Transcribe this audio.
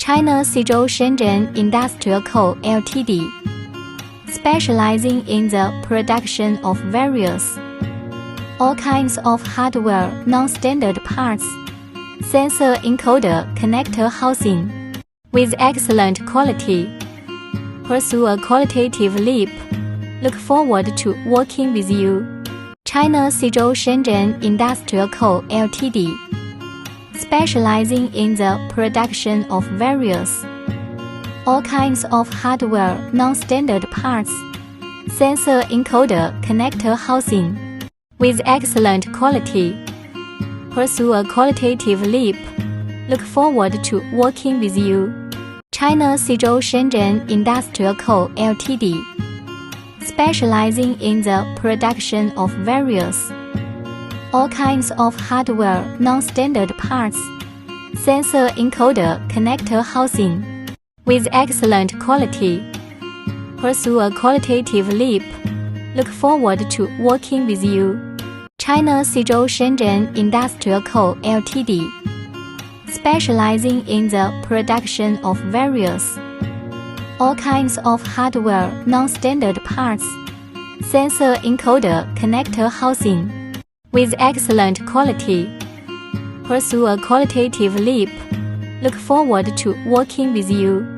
China Suzhou Shenzhen Industrial Co., Ltd., specializing in the production of various all kinds of hardware, non-standard parts, sensor encoder, connector housing, with excellent quality. Pursue a qualitative leap. Look forward to working with you. China Suzhou Shenzhen Industrial Co., Ltd., specializing in the production of various all kinds of hardware, non-standard parts, sensor encoder, connector housing, with excellent quality. Pursue a qualitative leap. Look forward to working with you. China Suzhou Shenzhen Industrial Co., Ltd., specializing in the production of various all kinds of hardware, non-standard parts, sensor encoder, connector housing, with excellent quality. Pursue a qualitative leap. Look forward to working with you. China Suzhou Shenzhen Industrial Co., Ltd., specializing in the production of various all kinds of hardware, non-standard parts, sensor encoder, connector housing, with excellent quality. Pursue a qualitative leap. Look forward to working with you.